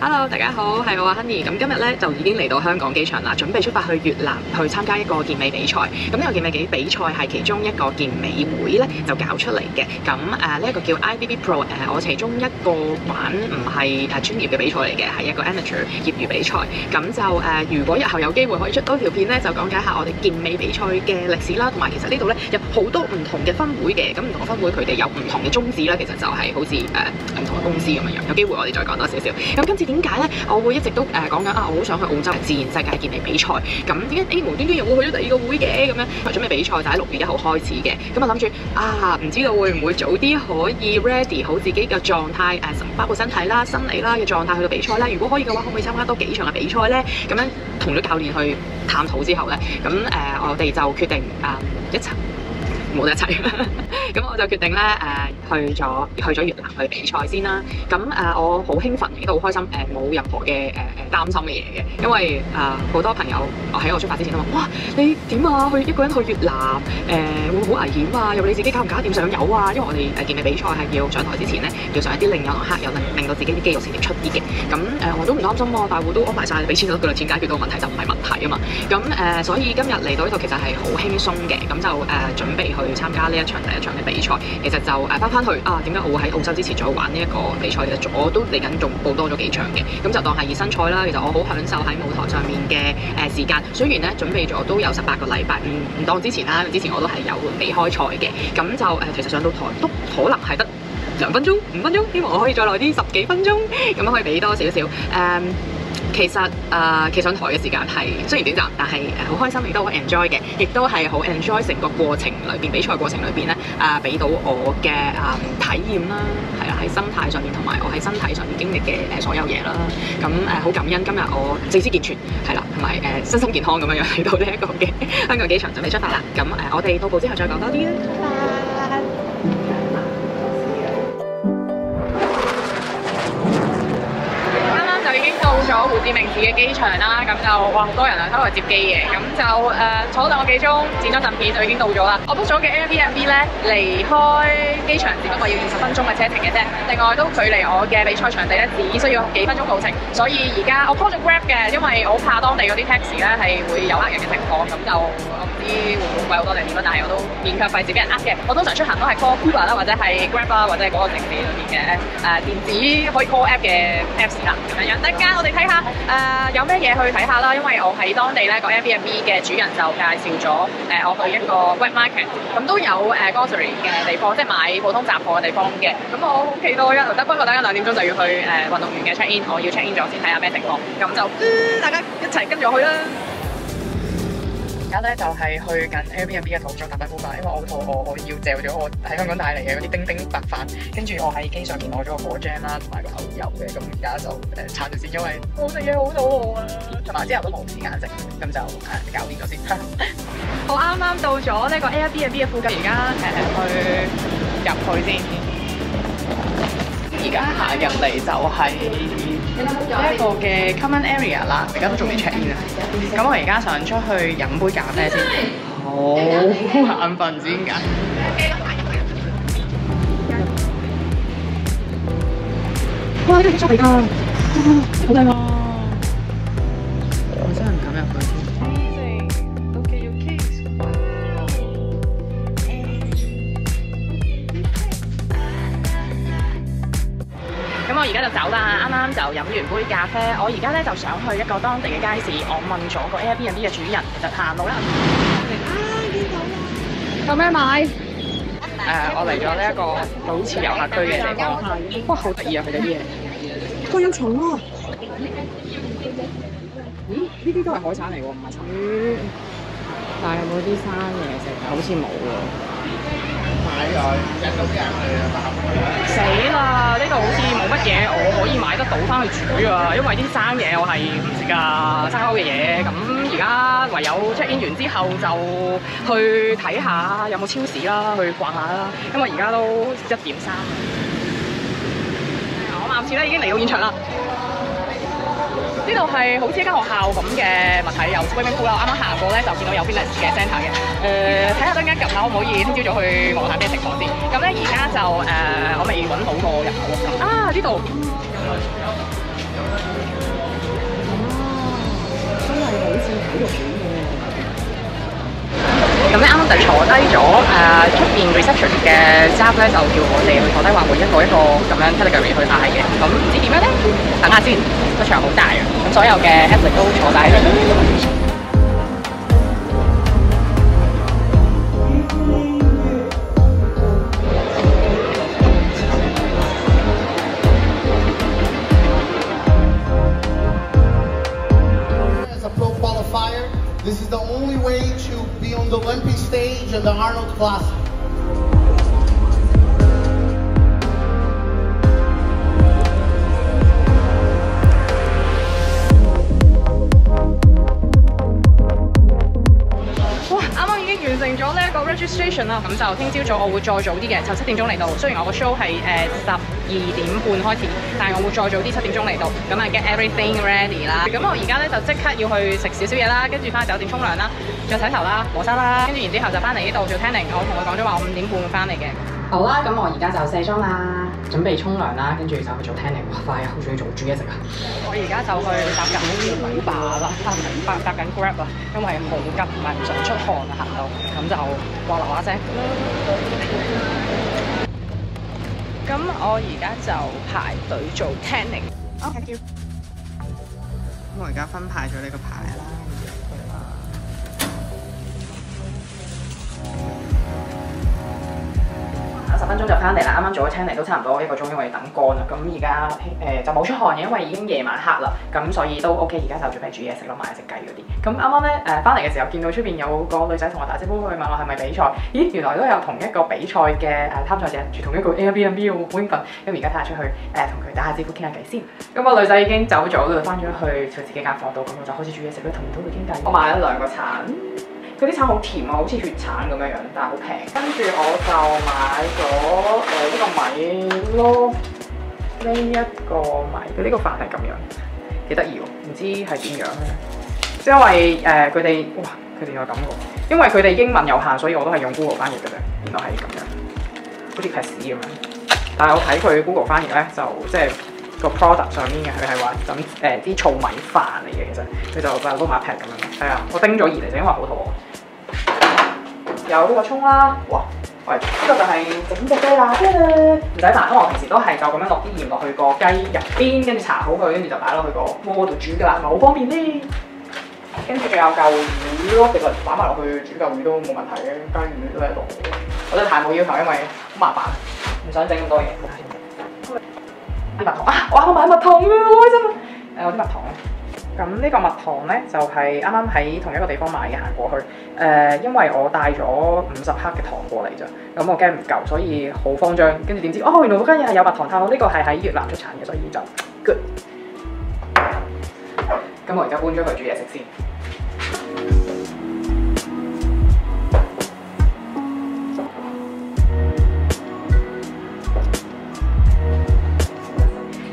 Hello， 大家好，係我Honey。咁今日咧就已經嚟到香港機場啦，準備出發去越南去參加一個健美比賽。咁呢個健美比賽係其中一個健美會咧就搞出嚟嘅。咁呢一個叫 IBB Pro， 我其中一個玩唔係專業嘅比賽嚟嘅，係一個 amateur 業餘比賽。咁就如果日後有機會可以出多條片咧，就講解下我哋健美比賽嘅歷史啦，同埋其實呢度咧有好多唔同嘅分會嘅。咁唔同嘅分會佢哋有唔同嘅宗旨啦，其實就係好似唔同嘅公司咁樣樣。有機會我哋再講多少少。咁今次點解咧？我會一直都講緊我好想去澳洲自然世界健美比賽。咁點解無端端又會去咗第二個會嘅咁樣？準備比賽就喺6月1號開始嘅。咁我諗住唔知道會唔會早啲可以 ready 好自己嘅狀態包括身體啦、心理啦嘅狀態去到比賽咧。如果可以嘅話，可唔可以參加多幾場嘅比賽咧？咁樣同咗教練去探討之後咧，咁我哋就決定一齊。冇得一齊，咁我就決定咧去咗越南去比賽先啦。咁我好興奮，亦都好開心，冇任何嘅擔心嘅嘢嘅，因為好多朋友喺我出發之前都話：哇，你點啊？去一個人去越南會唔會好危險啊？又你自己搞唔搞掂上油啊？因為我哋健美比賽係要上台之前咧，要上一啲令油同黑油，令到自己啲肌肉線條出啲嘅。咁我都唔擔心喎，大會都安排晒，俾錢就得㗎啦，錢解決到問題就唔係問題啊嘛。咁所以今日嚟到呢度其實係好輕鬆嘅，咁就準備去參加呢第一場嘅比賽。其實就翻去點解我會喺澳洲之前再玩呢一個比賽？其實我都嚟緊仲報多咗幾場嘅，咁就當係熱身賽啦。其實我好享受喺舞台上面嘅時間，雖然咧準備咗都有18個禮拜，唔當之前啦，之前我都係有備開賽嘅，咁就其實上到台都可能係得2分鐘、5分鐘，希望我可以再耐啲10幾分鐘，咁可以俾多少少其實企上台嘅時間係雖然短暫，但係好開心，亦都好 enjoy 嘅，亦都係好 enjoy 成個過程裏邊，比賽過程裏邊咧俾到我嘅體驗啦，係啦，喺心態上面同埋我喺身體上面經歷嘅所有嘢啦。咁好感恩今日我四肢健全係啦，同埋身心健康咁樣樣嚟到呢一個嘅香港機場準備出發啦。咁我哋到步之後再講多啲啦。拜拜。已經到咗胡志明市嘅機場啦，咁就哇好多人啊，喺度接機嘅，咁就坐咗2個幾鐘，剪咗陣片就已經到咗啦。我 book 咗嘅 Airbnb 咧，離開機場只不過要20分鐘嘅車程嘅啫，另外都距離我嘅比賽場地咧只需要幾分鐘路程，所以而家我 call 咗 Grab 嘅，因為我怕當地嗰啲 taxi 咧係會有呃人嘅情況，咁就我唔知會唔會貴好多定點啦，但係我都免卻費事俾人呃嘅。我通常出行都係 call Uber 啦，或者係 Grab 啦，或者係嗰個城市裏面嘅電子可以 call app 嘅 apps 啦，咁樣。陣間我哋睇下有咩嘢去睇下啦，因為我喺當地咧個 Airbnb 嘅主人就介紹咗我去一個 wet market， 咁都有grocery 嘅地方，即係買普通雜貨嘅地方嘅。咁我好期待啊！不過等陣2點鐘就要去運動員嘅 check in， 我要 check in 咗先睇下咩情況。咁就大家一齊跟住我去啦！而家咧就係去緊 Airbnb 嘅途中搭緊 Uber， 因為我好肚餓，我要嚼咗我喺香港帶嚟嘅嗰啲丁丁白飯，跟住我喺機上面攞咗個果醬啦，同埋個牛油嘅，咁而家就撐住先，因為我食嘢好肚餓啊，同埋之後都冇時間食，咁就搞掂咗先。我啱啱到咗呢個 Airbnb 嘅附近，而家去入去先。而家行入嚟就係一個嘅 common area 啦，而家都仲未 check in 啊。咁我而家想出去飲杯咖啡先，好眼瞓先㗎。哇！呢個出嚟㗎，好靚啊！我真係唔敢入去。咁我而家就走啦，啱啱就飲完杯咖啡，我而家咧就想去一個當地嘅街市，我問咗個 Airbnb 嘅主人，其實行路啦。有咩買？我嚟咗呢一個好似遊客區嘅地方，哇，好得意啊！佢哋啲嘢，佢有蟲喎。咦？呢啲都係海產嚟喎，唔係魚。但係有冇啲生嘢食？好似冇喎。死啦！呢度好似冇乜嘢我可以買得到翻去煮啊，因為啲生嘢我係唔食㗎，生勾嘅嘢。咁而家唯有 check in 完之後就去睇下有冇超市啦，去逛下啦。因為而家都1點3。我貌似咧已經嚟到現場啦。呢度係好似一間學校咁嘅物體，有 swimming pool 啦。啱啱行過咧就見到有 fitness 嘅 centre 嘅。睇下等間撳下可唔可以聽朝早去望下咩情況先。咁咧而家就我未揾到個入口喎。呢度真係好似體育館喎。咁咧啱啱就坐低咗出邊 reception 嘅 staff 咧，就叫我哋去坐低，話會一個一個咁樣 category 去嗌嘅。咁唔知點樣咧？等下先，個場好大啊！咁所有嘅 athlete 都坐晒喺度。This is the only way to be on the Olympic stage and the Arnold Classic.完成咗呢一個 registration 啦，咁就聽朝早我會再早啲嘅，就7點鐘嚟到。雖然我個 show 係12點半開始，但係我會再早啲7點鐘嚟到，咁啊 get everything ready 啦。咁我而家咧就即刻要去食少少嘢啦，跟住翻去酒店沖涼啦，再洗頭啦，磨砂啦，跟住然之後就翻嚟呢度做 tanning。我同佢講咗話我5點半會翻嚟嘅。好啦，咁我而家就卸妝啦，準備沖涼啦，跟住就去做 tanning。哇，快啊！好中意做煮嘢食啊！我而家就去搭緊米巴啦，搭緊 Grab 啊，因為好急，唔係唔想出汗啊，行到咁就哇流下聲。咁我而家就排隊做 tanning。OK， thank you。咁我而家分派咗呢個牌啦。10分鐘就翻嚟啦，啱啱做咗 tanning都差唔多1個鐘，因為等乾啦。咁而家就冇出汗嘅，因為已經夜晚黑啦，咁所以都 OK。而家就準備煮嘢食咯，買隻雞嗰啲。咁啱啱咧翻嚟嘅時候，見到出邊有個女仔同我打招呼，佢問我係咪比賽？咦，原來都有同一個比賽嘅參賽者住同一個 Airbnb， 好興奮。咁而家睇下出去同佢打下招呼，傾下偈先。咁個女仔已經走咗啦，翻咗去佢自己間房度，咁我就開始煮嘢食啦，同唔到佢傾偈。我買咗2個橙。嗰啲橙好甜啊，好似血橙咁樣樣，但係好平。跟住我就買咗呢個米咯，呢一個米，佢呢個飯係咁樣，幾得意喎，唔知係點樣咧？即係因為佢哋，哇，佢哋有咁嘅，因為佢哋英文有限，所以我都係用 Google 翻譯嘅啫。原來係咁樣，好似劈屎咁樣。但係我睇佢 Google 翻譯咧，就即係個 product 上面嘅，佢係話整啲糙米飯嚟嘅，其實佢就撈埋一劈咁樣。係啊，我叮咗熱嚟就因為好肚餓。有呢個葱啦，哇！喂，呢個就係整隻雞啦，唔使煩，因為我平時都係就咁樣落啲鹽落去個雞入邊，跟住搽好佢，跟住就擺落去個鍋度煮㗎啦，係咪好方便咧？跟住仲有嚿魚咯，其實擺埋落去煮嚿魚都冇問題嘅，雞魚都喺度。我真係太冇要求，因為好麻煩，唔想整咁多嘢。啲蜜糖啊！我啱啱買蜜糖啊，好開心啊！我啲蜜糖。咁呢個蜜糖咧就係啱啱喺同一個地方買嘅，行過去。因為我帶咗50克嘅糖過嚟咋，咁我驚唔夠，所以好慌張。跟住點知哦，原來嗰間嘢係有蜜糖，太好！呢個係喺越南出產嘅，所以就 good。咁我而家搬咗佢煮嘢食先。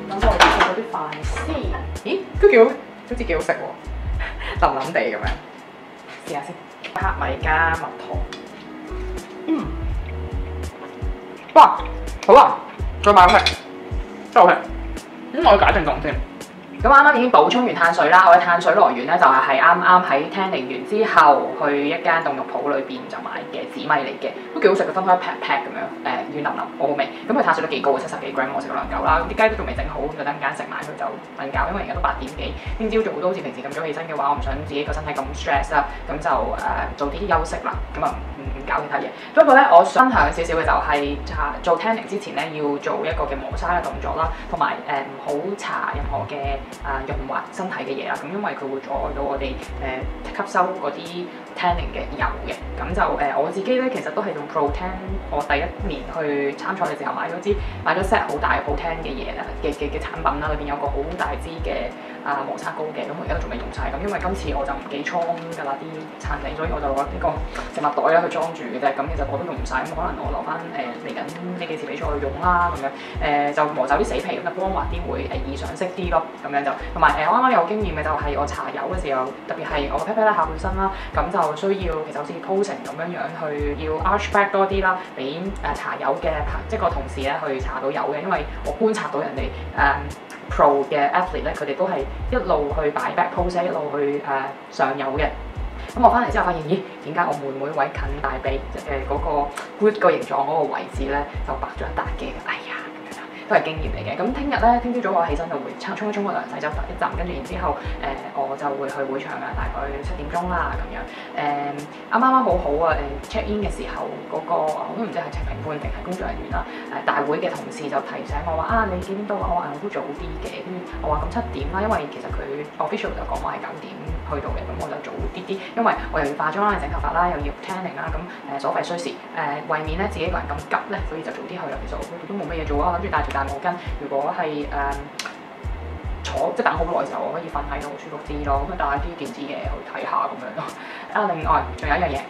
咁我哋食嗰啲飯先。咦，都幾好。好似幾好食喎，腍腍地咁樣，試下先。黑米加蜜糖，哇，好啊，再買好食，真係好食。我要解定講先。咁啱啱已經補充完碳水啦，我嘅碳水來源咧就係啱啱喺 tanning 完之後去一間凍肉鋪裏邊就買嘅紫米嚟嘅，都幾好食嘅，分開一 pack 咁樣，軟腍腍，好好味。咁佢碳水都幾高嘅，70幾 gram， 我食咗2嚿啦。啲雞都仲未整好，就等間食埋佢就瞓覺，因為而家都8點幾。聽朝早都好似平時咁早起身嘅話，我唔想自己個身體咁 stress 啦，咁就早啲休息啦，咁啊唔搞其他嘢。不過咧，我想分享少少嘅就係做 tanning 之前咧要做一個嘅磨砂嘅動作啦，同埋唔好搽任何嘅潤滑身體嘅嘢啦，咁因為佢會阻礙到我哋吸收嗰啲 tanning 嘅油嘅，咁就我自己咧其實都係用 Pro-Tan， 我第1年去參賽嘅時候買咗 set 好大 Pro-Tan 嘅嘢啦嘅產品啦，裏邊有個好大支嘅磨砂膏嘅，咁我而家都仲未用晒，咁因為今次我就唔記倉㗎啦啲產品，所以我就攞呢個食物袋啦去裝住嘅啫，咁其實我都用唔晒，咁可能我留翻嚟緊呢幾次比賽去用啦，咁樣就磨走啲死皮，咁就光滑啲會易上色啲咯，咁樣就同埋我啱啱有經驗嘅就係我搽油嘅時候，特別係我 pat pat 啦下半身啦，咁就需要其實好似 posing 咁樣去要 arch back 多啲啦，俾搽油嘅即係個同事咧去搽到油嘅，因為我觀察到人哋 pro 嘅 athlete 咧，佢哋都係一路去擺 back pose， 一路去上油嘅。咁我翻嚟之後發現，咦，點解我妹妹位近大髀嗰個 glute 個形狀嗰個位置咧就白咗一笪嘅？哎呀，咁樣都係經驗嚟嘅。咁聽朝早我起身就會沖一沖個涼，洗走一陣，跟住然之後我就會去會場啊，大概7點鐘啦咁樣。啱好啊check in 嘅時候嗰個我都唔知係評判定係工作人員啦，大會嘅同事就提醒我話你幾點到啊？我話我都早啲嘅，跟住我話咁7點啦，因為其實佢 official 就講我係9點去到嘅，咁我就早啲，因為我又要化妝啦、整頭髮啦，又要 tanning 啦，咁所費需時，為免咧自己一個人咁急咧，所以就早啲去啦。其實我都冇乜嘢做啊，諗住帶住大毛巾，如果係坐即係等好耐嘅時候，我可以瞓喺度舒服啲咯。咁啊帶啲電子嘢去睇下咁樣咯。另外仲有一樣嘢，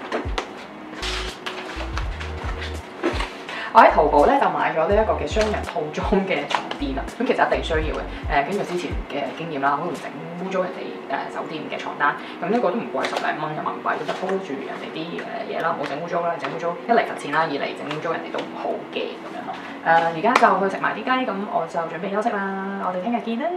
我喺淘寶咧就買咗呢一個嘅雙人套裝嘅床墊啊。咁其實一定需要嘅。根據之前嘅經驗啦，可能整污糟人哋酒店嘅床單，咁呢個都唔貴，10零蚊人民幣，都 hold 住人哋啲嘢啦，唔好整污糟啦，整污糟一嚟罰錢啦，二嚟整污糟人哋都唔好嘅咁樣咯。而家就去食埋啲雞，咁我就準備休息啦。我哋聽日見啦。